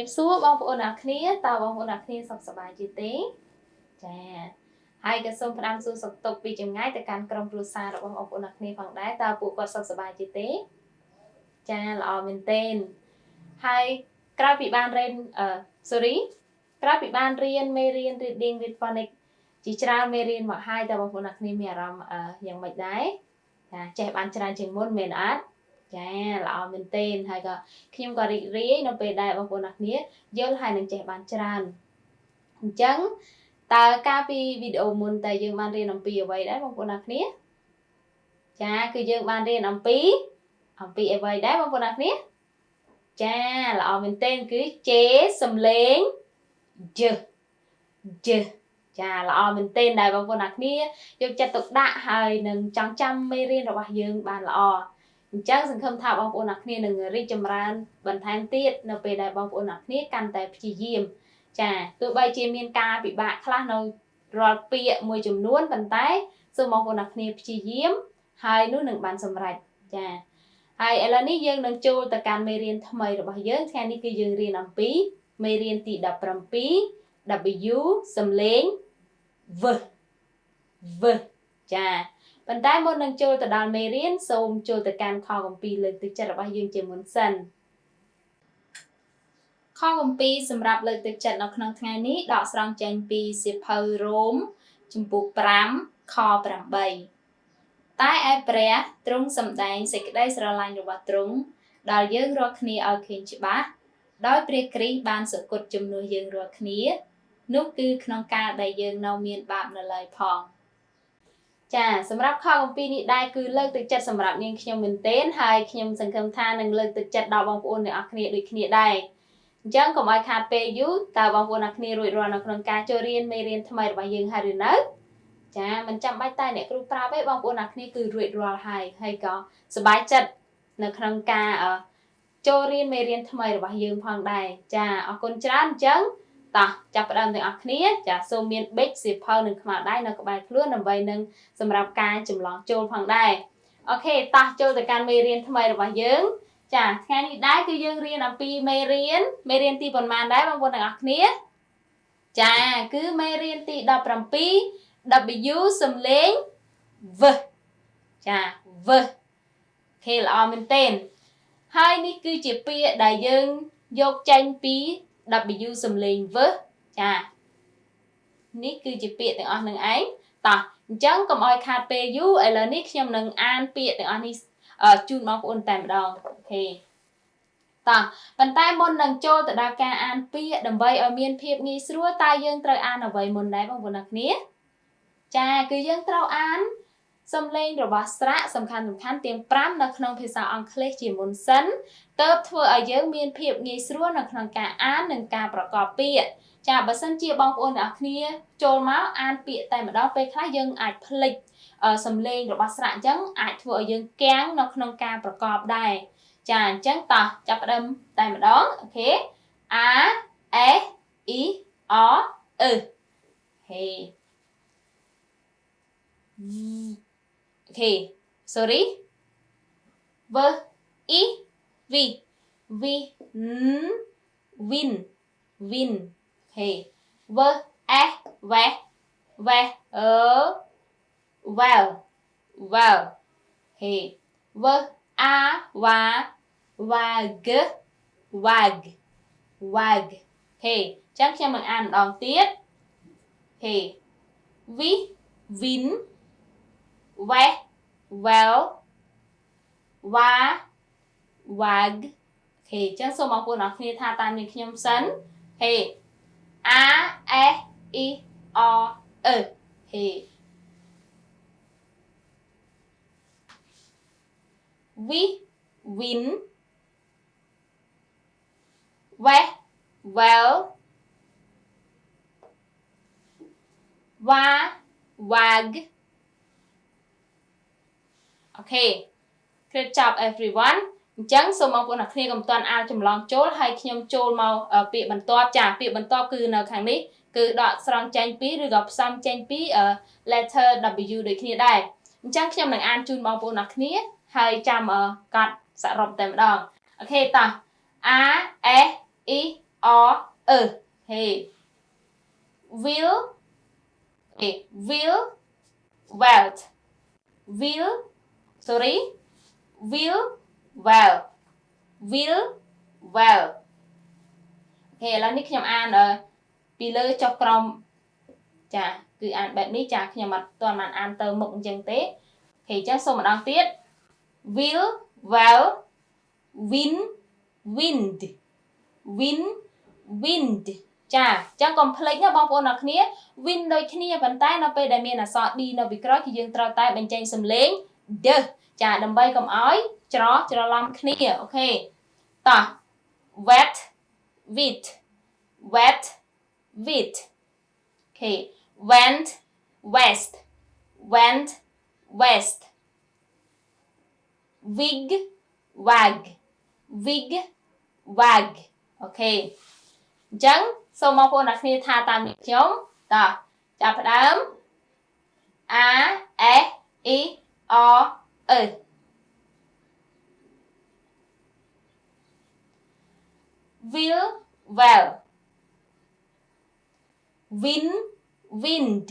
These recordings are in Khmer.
รียมสู้บางคนนักนี้ตาบางคนนักนี้สบายจีเต้จ้าให้กระทรวงพลังสู้สตบปีจงง่ายแต่การกรมปรุษาบางคนนักนี้ฝั่งได้ตาปูกอดสบายจีเต้จ้าเราเป็นเต้นให้กราฟิกบ้านเรียนsorry กราฟิกบ้านเรียนไม่เรียนreading read phonics จีจราไม่เรียนมาให้แต่บางคนนักนี้มีอารมณ์ยังไม่ได้แจกบ้านจราจึงมุ่งเมนอัดจ้าเราเป็นเต้นให้ก็ขี้มก็เรียนเราไปได้บางคนนักนี้เยอะให้หนึ่งแจกบ้านจราจังตากาปีวิดีโอมุนแต่ยังบ้านเรียนน้ำปีเอาไว้ได้บางคนนักนี้จ้าคือยังบ้านเรียนน้ำปีเอาปีเอาไว้ได้บางคนนักนี้จ้าเราเป็นเต้นคือเจสำเร็งเจจ้าเราเป็นเต้นได้บางคนนักนี้ยกจะตกด่าให้หนึ่งจังจำไม่เรียนเราว่ายังบ้านเราจังสังคมถามบางคนนักนี้หนึ่งรีจำรานบรรทัดตีดเราไปได้บางคนนักนี้กันแต่พิจิมจ้าตัวใบเจมีนกาปีบะคลาเรารอเปียมวยจุ่มล้วนบรรทัดซึ่งบางคนนักนี้พิจิมให้นู้นหนึ่งบานสำเร็จจ้าให้อะไรนี่ยังหนึ่งโจแต่การไม่เรียนทำไมเราว่ายังแค่นี้คือยังเรียนอัมปีไม่เรียนตีดับปรำปี W สำเร็งv จ้าบรรดาหมดนังโจแต่ดานเมเรียนโซมโจแต่การข้อคำปีเลยตึกจัดว่ายังเจมุนสันข้อคำปีสำหรับเลยตึกจัดในครั้งថ្ងៃนี้ดอกสรองเจนปีสิบเพลโรมจุมปูปรำคอปรำใบใต้ไอเปรย์ตรงสำแดงเสกได้สระลายหรือว่าตรงดาวยืงรัวคณีเอาเขียนฉบับโดยเปรียกรีบานสกุลจำนวนยืงรัวคณีนุคือขนมกาได้ยืงเนาเมียนบาปในลายพองจ้าสำหรับข้อของปีนี้ได้คือเลิกตึกจัดสำหรับยังขยมเป็นเต้นให้ขยมสังคมท่าหนึ่งเลิกตึกจัดดาวบางปูนในอัคนีโดยขณีได้จังก็ไม่ขาดเปยุแต่บางปูนอัคนีรวยรอนในขนมกาจะเรียนไม่เรียนทำไมบางยังหาหรือนักจ้ามันจำใบใต้เนี่ยครูปราไว้บางปูนอัคนีคือรวยรอให้ก็สบายจัดในขนมกาจะเรียนไม่เรียนทำไมบางยังพังได้จ้าเอาคนจ้าจังต่อจับประเด็นในอัคนีจะโซเมียนเบกสิบเพลหนึ่งขมาได้ในกระบายเคลื่อนนำใบหนึ่งสำหรับการจุ่มลองโจลพังได้โอเคต่อโจลแต่การไม่เรียนทำไมหรือว่ายังจ้ะงานนี้ได้คือยังเรียนอันปีไม่เรียนตีผลมาได้บางคนในอัคนีจ้ะคือไม่เรียนตีดับประปี W สำเร็ง v จ้ะ v โอเคเราเป็นเต้นให้นี่คือจีปีได้ยังยกจังปี W สำเร็ง v จ้านี่คือจีเปียแต่อันหนึ่งไอ้ต่อจังกับออยขาดเปยูไอ้เลยนี่ขยมหนึ่งอันเปียแต่อันนี้จูนมองอุ่นแต่มาดองโอเคต่อบรรใต้บนหนึ่งโจแต่ดาวการอันเปียดับใบเอาเมียนเพียบงี้สัวตายยังเตยอันเอาไว้บนได้บางบนนักนี้จ้าคือยังเตาอันสำเร็งหรือว่าสระสำคัญเตรียมปรำในขนมภาษาอังกฤษจีมนสันเติบเถื่อเอายังเมียนเพียบงี้สัวในขนมการอ่านหนึ่งการประกอบเปียจ้าบัสันเจียบางคนอักเนียโจลม้าอ่านเปียแต่มาดองไปคล้ายยังอาจผลิตสำเร็งหรือว่าสระยังอาจเถื่อยังแก้งในขนมการประกอบได้จ้าจังต่อจับประเดิมแต่มาดองโอเค A E I O U เฮ้โอเค sorry v I V V winโอเค v e v well โอเค v a wag โอเคจังខ្ញុំនឹងអានម្ដងទៀតโอเค we win we well wa wag โอเคចឹងសូមបងប្អូនអរគ្នាថាតាមនាងខ្ញុំសិនហេ A E I O U ហេ we win we well wa wag โอเค Great job everyone អញ្ចឹងសូមបងប្អូនអ្នកគ្នាកុំតាន់អានចម្លងចូលហើយខ្ញុំចូលមកពាក្យបន្ទាប់ចាពាក្យបន្ទាប់គឺនៅខាងនេះគឺដកស្រង់ចេញពីឬក៏ផ្សំចេញពី letter W ដូចគ្នាដែរអញ្ចឹងខ្ញុំនឹងអានជូនបងប្អូនអ្នកគ្នាហើយចាំកត់សរុបតែម្ដងអូខេតោះ A E I or hey will wealth will sorry will well will well អូខេឥឡូវនេះខ្ញុំអានពីលើចុះក្រោមចាគឺអានបែបនេះចាខ្ញុំអត់ទាន់បានអានទៅមុខអញ្ចឹងទេអូខេចាសូមម្ដងទៀត will well win wind win wind ចាអញ្ចឹងកុំភ្លេចណាបងប្អូនអរគ្នា win ដូចគ្នាប៉ុន្តែនៅពេលដែលមានអក្សរ d នៅពីក្រោយគឺយើងត្រូវតែបញ្ចេញសំឡេង d ចាដើម្បីកុំឲ្យច្រឡំគ្នាអូខេតោះ wet wit wet wit អូខេ went west went west wig wag wig wag អូខេអញ្ចឹងសូមបងប្អូនអ្នកគ្នាថាតាមនេះខ្ញុំតោះចាប់ផ្ដើម a s i o e will well win wind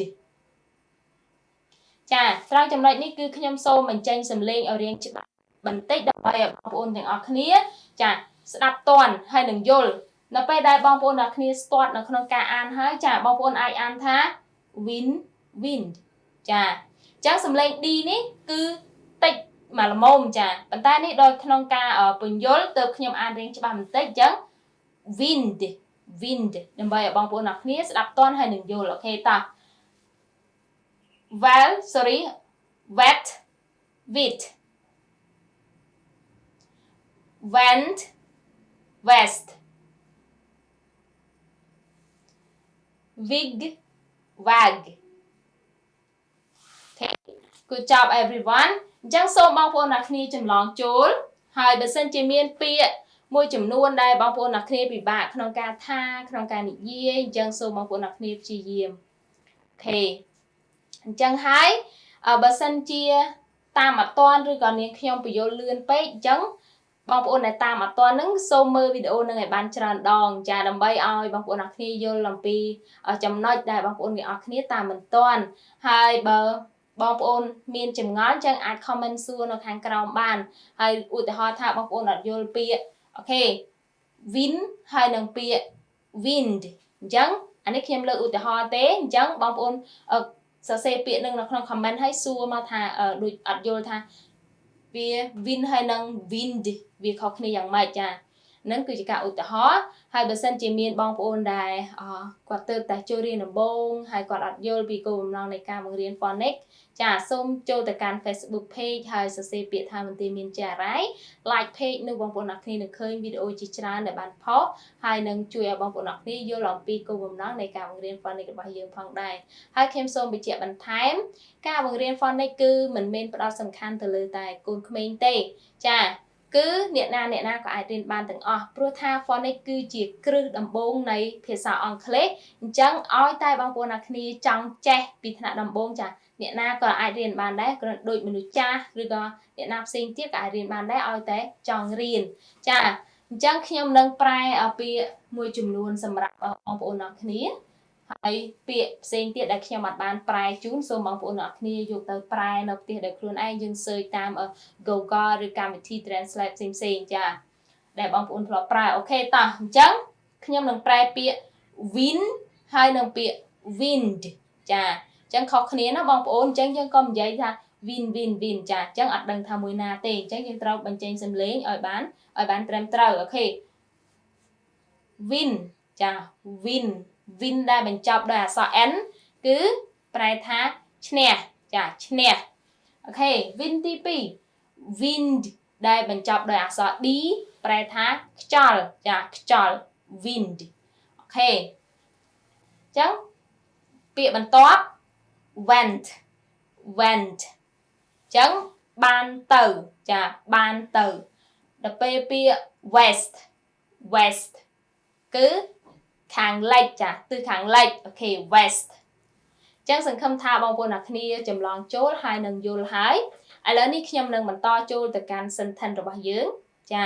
ចាត្រង់ចំណុចនេះគឺខ្ញុំសូមបញ្ចេញសំឡេងឲ្យរៀងច្បាស់បន្តិចដើម្បីឲ្យបងប្អូនទាំងអស់គ្នាចាស្ដាប់តន់ហើយនឹងយល់នៅពេលដែលបងប្អូនអ្នកគ្នាស្ទាត់នៅក្នុងការអានហើយចាបងប្អូនអាចអានថា win wind ចាអញ្ចឹងសំឡេង d នេះគឺតិចមកល្មមចាប៉ុន្តែនេះដោយក្នុងការពន្យល់ទើបខ្ញុំអានរៀងច្បាស់បន្តិចអញ្ចឹង wind wind ដើម្បីឲ្យបងប្អូនអ្នកគ្នាស្ដាប់តន់ហើយនឹងយល់អូខេតោះ well sorry wet wit went west wig wag okay good job everyone អញ្ចឹងសូមបងប្អូនអ្នកគ្នាចម្លងចូលហើយបើសិនជាមានពាក្យមួយចំនួនដែលបងប្អូនអ្នកគ្នាពិបាកក្នុងការថាក្នុងការនិយាយអញ្ចឹងសូមបងប្អូនអ្នកគ្នាព្យាយាមអូខេអញ្ចឹងហើយបើសិនជាតាមអត់ទាន់ឬក៏នាងខ្ញុំបញ្យល់លឿនពេកអញ្ចឹងបងប្អូនដែលតាមអត់ទាន់ហ្នឹងសូមមើលវីដេអូហ្នឹងឲ្យបានច្រើនដងចាដើម្បីឲ្យបងប្អូនអ្នកគ្នាយល់អំពីចំណុចដែលបងប្អូនទាំងអស់គ្នាតាមមិនទាន់ហើយបើបងប្អូនមានចម្ងល់អញ្ចឹងអាច comment សួរនៅខាងក្រោមបានហើយឧទាហរណ៍ថាបងប្អូនអត់យល់ពាក្យអូខេ win ហើយនឹងពាក្យ wind អញ្ចឹងអានេះខ្ញុំលើកឧទាហរណ៍ទេអញ្ចឹងបងប្អូនសរសេរពាក្យនឹងនៅក្នុង comment ហើយសួរមកថាដូចអត់យល់ថាវា win ហើយនឹង wind វាខុសគ្នាយ៉ាងម៉េចចាហ្នឹងគឺជាការឧទាហរណ៍ហើយបើសិនជាមានបងប្អូនដែលគាត់ទើបតែចូលរៀនដំបូងហើយគាត់អត់យល់ពីគោលបំណងនៃការបង្រៀន phonics ចាសូមចូលទៅកាន់ Facebook page ហើយសរសេរពាក្យថាមន្ទីរមានចារ៉ៃ like page នោះបងប្អូនអ្នកគ្នានឹងឃើញវីដេអូជាច្រើនដែលបានផុសហើយនឹងជួយឲ្យបងប្អូនអ្នកគ្នាយល់អំពីគោលបំណងនៃការបង្រៀន phonics របស់យើងផងដែរហើយខ្ញុំសូមបញ្ជាក់បន្ថែមការបង្រៀន phonics គឺមិនមែនផ្ដោតសំខាន់ទៅលើតែកូនក្មេងទេចាគឺអ្នកណាក៏អាចរៀនបានទាំងអស់ព្រោះថា phonics គឺជាគ្រឹះដំបូងនៃភាសាអង់គ្លេសអញ្ចឹងឲ្យតែបងប្អូនអ្នកគ្នាចង់ចេះពីថ្នាក់ដំបូងចាអ្នកណាក៏អាចរៀនបានដែរគ្រាន់ដូចមនុស្សចាស់ឬក៏អ្នកណាផ្សេងទៀតក៏អាចរៀនបានដែរឲ្យតែចង់រៀនចាអញ្ចឹងខ្ញុំនឹងប្រែពាក្យមួយចំនួនសម្រាប់បងប្អូនអ្នកគ្នាហើយពាក្យផ្សេងទៀតដែលខ្ញុំអត់បានប្រែជូនសូមបងប្អូនអ្នកគ្នាយកទៅប្រែនៅផ្ទះដោយខ្លួនឯងយើង search តាម Google ឬកម្មវិធី Translate ផ្សេងចាដែលបងប្អូនធ្លាប់ប្រើអូខេតោះអញ្ចឹងខ្ញុំនឹងប្រែពាក្យ win ហើយនឹងពាក្យ wind ចាអញ្ចឹងខុសគ្នាណាបងប្អូនអញ្ចឹងយើងក៏និយាយថា win ចាអញ្ចឹងអត់ដឹងថាមួយណាទេអញ្ចឹងយើងត្រូវបញ្ចេញសំឡេងឲ្យបានត្រឹមត្រូវអូខេ win ចា win ដែលបញ្ចប់ដោយអក្សរ n គឺប្រែថាឈ្នះចាឈ្នះអូខេ win ទី2 wind ដែលបញ្ចប់ដោយអក្សរ d ប្រែថាខ្យល់ចាខ្យល់ wind អូខេអញ្ចឹងពាក្យបន្ទាប់ went អញ្ចឹងបានទៅចាបានទៅដល់ពេលពាក្យ west គឺខាងលិចចាទិសខាងលិចអូខេ west អញ្ចឹងសង្ឃឹមថាបងប្អូនអ្នកគ្នាចម្លងចូលហើយនឹងយល់ហើយឥឡូវនេះខ្ញុំនឹងបន្តចូលទៅកាន់ sentence របស់យើងចា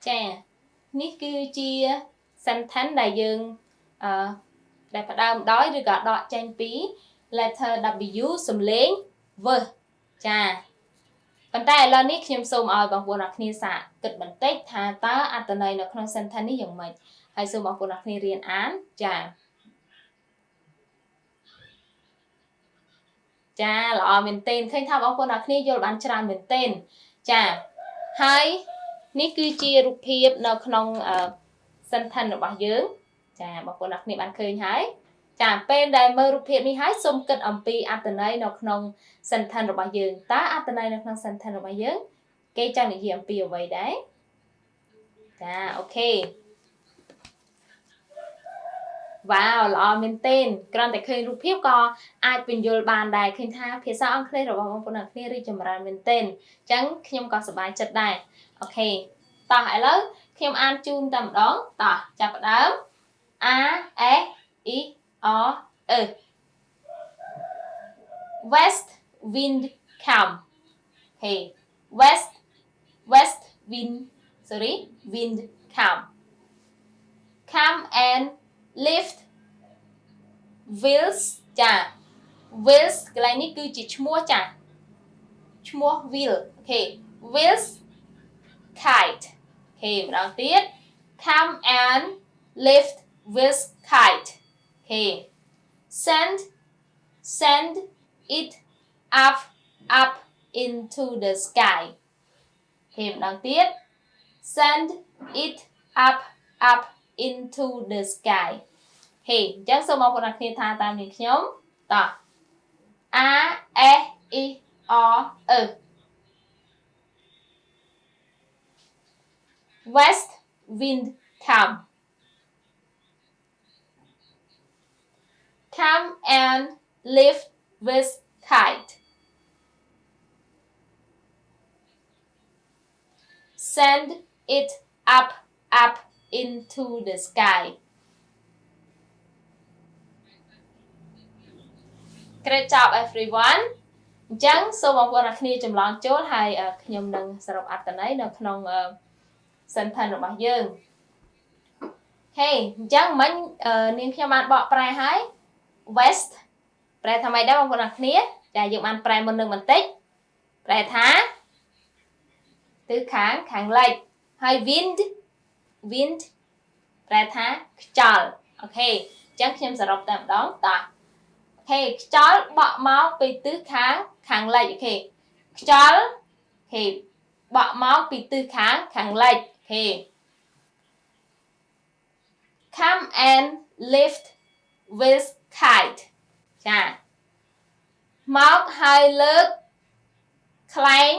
Chà, ní cứ chia sentence đại dương đại phát âm đói rồi gọi đọt tranh bí letter W សំលេង V ចាប៉ុន្តែឥឡូវនេះខ្ញុំសូមឲ្យបងប្អូនអ្នកគ្នាសាកគិតបន្តិចថាតើអត្ថន័យនៅក្នុង sentence នេះយ៉ាងម៉េចហើយសូមបងប្អូនអ្នកគ្នារៀនអានចាល្អមែនទែនឃើញថាបងប្អូនអ្នកគ្នាយល់បានច្រើនមែនទែនចាហើយនេះគឺជារូបភាពនៅក្នុងsentence របស់យើងចាបងប្អូនអ្នកគ្នាបានឃើញហើយចាពេលដែលមើលរូបភាពនេះហើយសូមគិតអំពីអត្ថន័យនៅក្នុង sentence របស់យើងតើអត្ថន័យនៅក្នុង sentence របស់យើងគេចង់និយាយអំពីអ្វីដែរចាអូខេវ៉ាវល្អមែនទែនគ្រាន់តែឃើញរូបភាពក៏អាចពន្យល់បានដែរឃើញថាភាសាអង់គ្លេសរបស់បងប្អូនអ្នកគ្នារីកចម្រើនមែនទែនអញ្ចឹងខ្ញុំក៏សប្បាយចិត្តដែរអូខេតោះឥឡូវខ្ញុំអានជូនតែម្ដងតោះចាប់ផ្ដើម A S E R E West wind come hey west wind come and lift wheels ចា wheels កន្លែងនេះគឺជាឈ្មោះចាឈ្មោះ wheel អូខេ wheels kite អូខេម្ដងទៀត come and lift wheels kite អូខេ send it up into the sky អូខេម្ដងទៀត send it up into the sky ហេអញ្ចឹងសូមបងប្អូនអ្នកគ្នាថាតាមនាងខ្ញុំតោះ A S E R E West wind come and lift with kite send it up into the sky Great job everyone អញ្ចឹងសូមបងប្អូនអ្នកគ្នាចម្លងចូលហើយខ្ញុំនឹងសរុបអត្ថន័យនៅក្នុង sentence របស់យើងហេអញ្ចឹងមិញនាងខ្ញុំបានបកប្រែហើយ west ប្រែថាម៉េចដែរបងប្អូនអ្នកគ្នាចាយើងបានប្រែមុននឹងបន្តិចប្រែថាទិសខាងលិចហើយ wind ប្រែថាខ្យល់អូខេអញ្ចឹងខ្ញុំសរុបតែម្ដងតោះអូខេខ្យល់បក់មកពីទិសខាងលិចអូខេខ្យល់អូខេបក់មកពីទិសខាងលិចអូខេ come and lift with kite ចាមកហើយលើកខ្លែង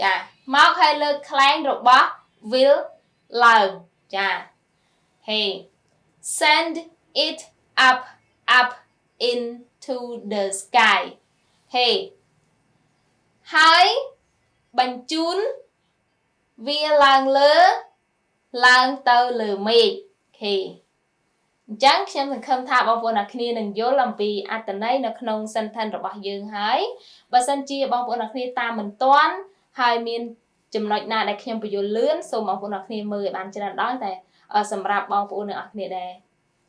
ចាមកហើយលើកខ្លែងរបស់ will ឡើងចា hey send it up into the sky hey ហើយបញ្ជូនវាឡើងទៅលើមេឃ okay អញ្ចឹងខ្ញុំសង្ឃឹមថាបងប្អូនអ្នកគ្នានឹងយល់អំពីអត្ថន័យនៅក្នុង sentence របស់យើងហើយបើសិនជាបងប្អូនអ្នកគ្នាតាមមិនទាន់ហើយមានចំណុចណាដែលខ្ញុំបញ្យល់លឿនសូមបងប្អូនអ្នកគ្នាមើលឲ្យបានច្រើនដងតែសម្រាប់បងប្អូនអ្នកគ្នាដែរ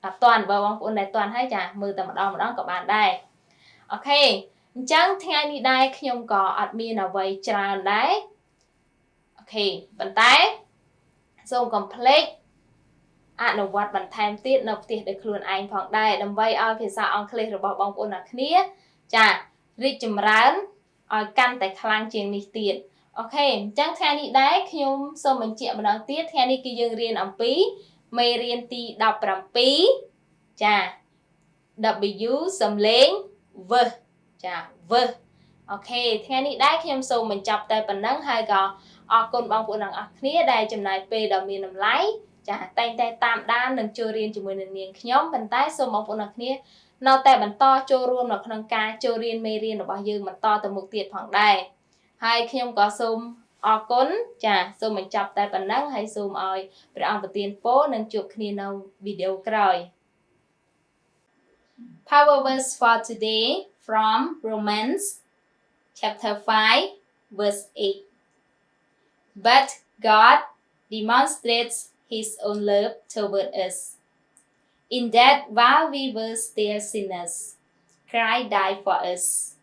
អត់ទាន់បើបងប្អូនដែលទាន់ហើយចាមើលតែម្ដងក៏បានដែរអូខេអញ្ចឹងថ្ងៃនេះដែរខ្ញុំក៏អត់មានអ្វីច្រើនដែរអូខេប៉ុន្តែសូមកុំភ្លេចអនុវត្តបន្ថែមទៀតនៅផ្ទះដោយខ្លួនឯងផងដែរដើម្បីឲ្យភាសាអង់គ្លេសរបស់បងប្អូនអ្នកគ្នាចារីកចម្រើនឲ្យកាន់តែខ្លាំងជាងនេះទៀតអូខេអញ្ចឹងថ្ងៃនេះដែរខ្ញុំសូមបញ្ជាក់ម្ដងទៀតថ្ងៃនេះគឺយើងរៀនអំពីមេរៀនទី17ចា W សំលេង V ចា V អូខេថ្ងៃនេះដែរខ្ញុំសូមបញ្ចប់តែប៉ុណ្ណឹងហើយក៏អរគុណបងប្អូនទាំងអស់គ្នាដែលចំណាយពេលដ៏មានតម្លៃចាតែងតែតាមដាននិងចូលរៀនជាមួយនឹងនាងខ្ញុំប៉ុន្តែសូមបងប្អូនទាំងអស់គ្នានៅតែបន្តចូលរួមនៅក្នុងការចូលរៀនមេរៀនរបស់យើងបន្តទៅមុខទៀតផងដែរហើយខ្ញុំក៏សូមអរគុណចាសូមបញ្ចប់តែប៉ុណ្ណឹងហើយសូមឲ្យព្រះអង្គប្រទានពរនិងជួបគ្នានៅវីដេអូក្រោយ Power verse for today from Romans chapter 5 verse 8 But God demonstrates his own love toward us. In that while we were still sinners, Christ died for us.